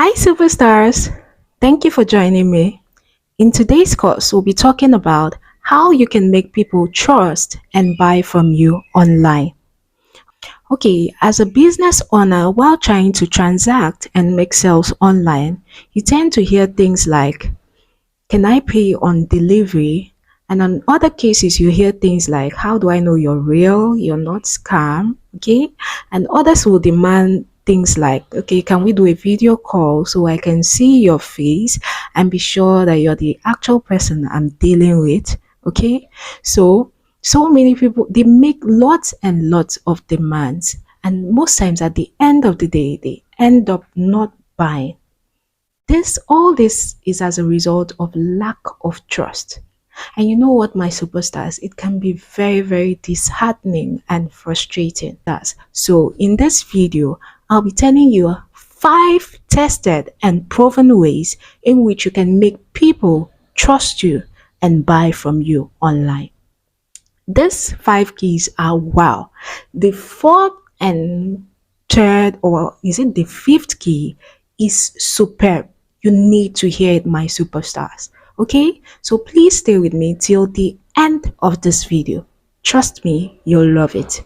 Hi, superstars! Thank you for joining me. In today's course, we'll be talking about how you can make people trust and buy from you online. Okay, as a business owner, while trying to transact and make sales online, you tend to hear things like, can I pay on delivery? And on other cases, you hear things like, how do I know you're real? You're not scam. Okay. And others will demand things like, okay, can we do a video call so I can see your face and be sure that you're the actual person I'm dealing with? Okay. So many people, they make lots and lots of demands. And most times at the end of the day, they end up not buying. All this is as a result of lack of trust. And you know what, my superstars, it can be very, very disheartening and frustrating. So in this video, I'll be telling you 5 tested and proven ways in which you can make people trust you and buy from you online. These 5 keys are wow. The fourth and third, or is it the fifth key, is superb. You need to hear it, my superstars. Okay, so please stay with me till the end of this video. Trust me, you'll love it.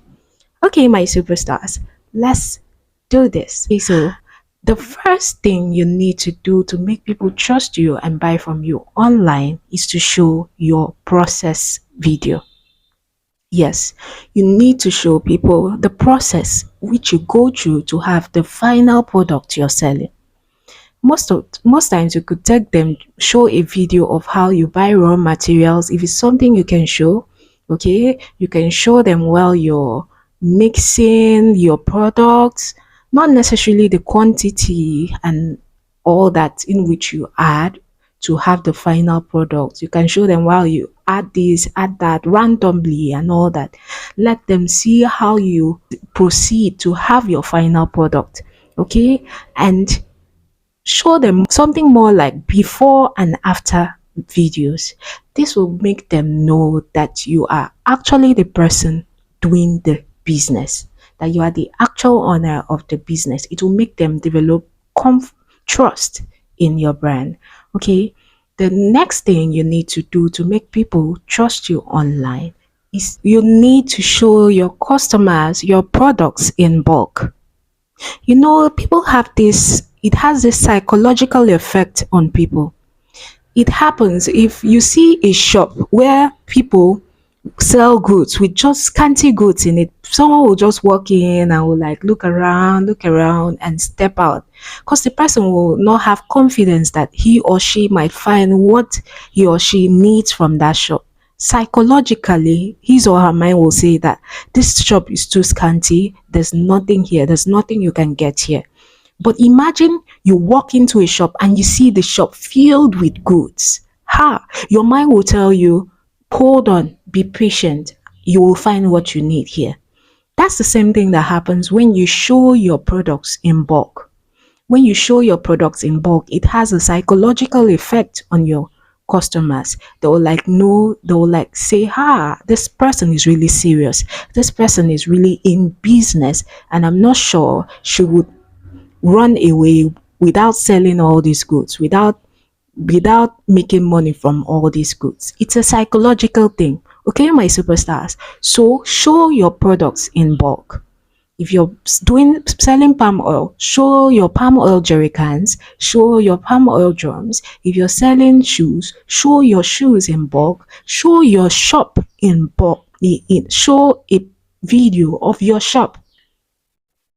Okay, my superstars, let's do this. Okay, so the first thing you need to do to make people trust you and buy from you online is to show your process video. Yes, you need to show people the process which you go through to have the final product you're selling. Most times you could take them, show a video of how you buy raw materials. If it's something you can show, okay, you can show them while you're mixing your products, not necessarily the quantity and all that in which you add to have the final product. You can show them while you add this, add that randomly and all that. Let them see how you proceed to have your final product. Okay, and show them something more like before and after videos. This will make them know that you are actually the person doing the business, that you are the actual owner of the business. It will make them develop trust in your brand. Okay, the next thing you need to do to make people trust you online is you need to show your customers your products in bulk. You know, people have this, it has this psychological effect on people. It happens if you see a shop where people sell goods with just scanty goods in it. Someone will just walk in and will like look around and step out, because the person will not have confidence that he or she might find what he or she needs from that shop. Psychologically, his or her mind will say that this shop is too scanty, there's nothing here, there's nothing you can get here. But imagine you walk into a shop and you see the shop filled with goods. Your mind will tell you, hold on, be patient, you will find what you need here. That's the same thing that happens when you show your products in bulk. When you show your products in bulk, it has a psychological effect on your customers. They will like know, they will like say, this person is really serious, this person is really in business, and I'm not sure she would run away without selling all these goods, without making money from all these goods. It's a psychological thing. Okay, my superstars. So show your products in bulk. If you're selling palm oil, show your palm oil jerry cans, show your palm oil drums. If you're selling shoes, show your shoes in bulk, show your shop in bulk, show a video of your shop.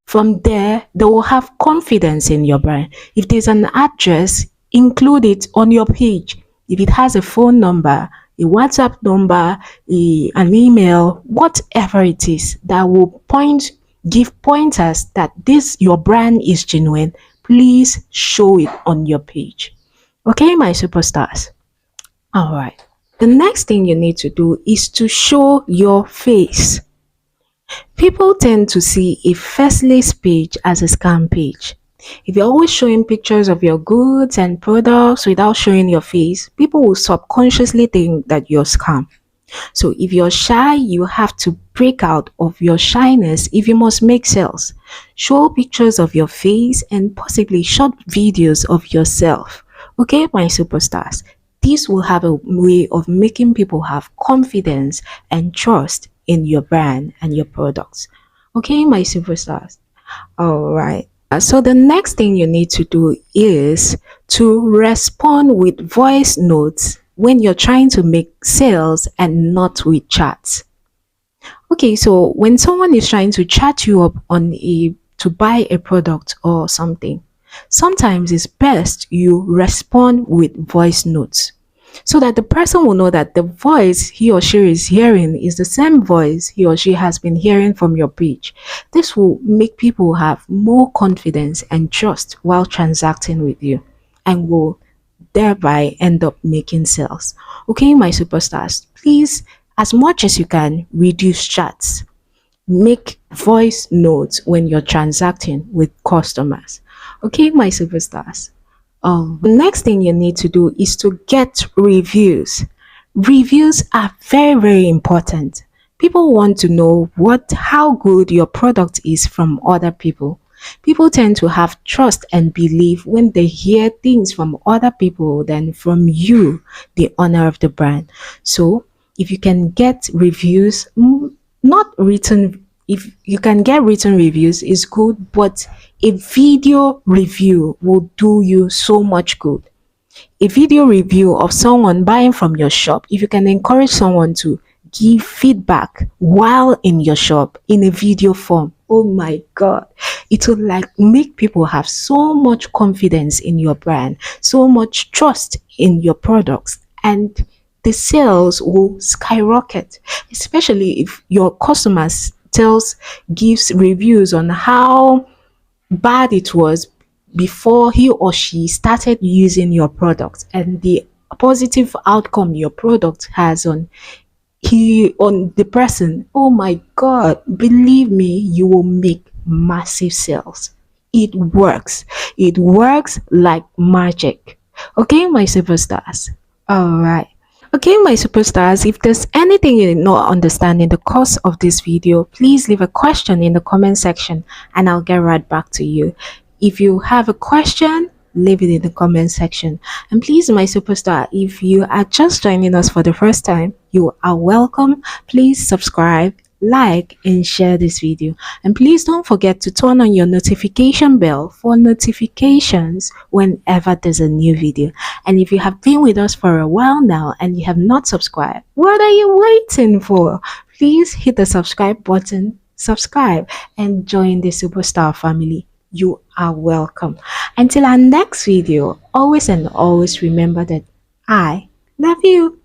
From there, they will have confidence in your brand. If there's an address, include it on your page. If it has a phone number, a WhatsApp number, an email, whatever it is that will give pointers that your brand is genuine, please show it on your page. Okay, my superstars. All right. The next thing you need to do is to show your face. People tend to see a faceless page as a scam page. If you're always showing pictures of your goods and products without showing your face, people will subconsciously think that you're scam. So if you're shy, you have to break out of your shyness if you must make sales. Show pictures of your face and possibly short videos of yourself. Okay, my superstars. This will have a way of making people have confidence and trust in your brand and your products. Okay, my superstars. All right. So the next thing you need to do is to respond with voice notes when you're trying to make sales and not with chats. Okay, so when someone is trying to chat you up on a to buy a product or something, sometimes it's best you respond with voice notes so that the person will know that the voice he or she is hearing is the same voice he or she has been hearing from your page. This will make people have more confidence and trust while transacting with you and will thereby end up making sales. Okay, my superstars, please, as much as you can, reduce chats. Make voice notes when you're transacting with customers. Okay, my superstars. The next thing you need to do is to get reviews. Reviews are very, very important. People want to know how good your product is from other people. People tend to have trust and belief when they hear things from other people than from you, the owner of the brand. So, if you can get reviews, not written, if you can get written reviews, is good, but a video review will do you so much good. A video review of someone buying from your shop, if you can encourage someone to give feedback while in your shop in a video form, oh my god, it will like make people have so much confidence in your brand, so much trust in your products, and the sales will skyrocket, especially if your customers gives reviews on how bad it was before he or she started using your product and the positive outcome your product has on the person. Oh my god, believe me, you will make massive sales. It works like magic. Okay, my superstars. All right. Okay, my superstars, if there's anything you did not understand in the course of this video, please leave a question in the comment section and I'll get right back to you. If you have a question, leave it in the comment section. And please, my superstar, if you are just joining us for the first time, you are welcome. Please subscribe, like, and share this video. And please don't forget to turn on your notification bell for notifications whenever there's a new video. And if you have been with us for a while now and you have not subscribed, what are you waiting for? Please hit the subscribe button, subscribe, and join the superstar family. You are welcome. Until our next video, always and always remember that I love you.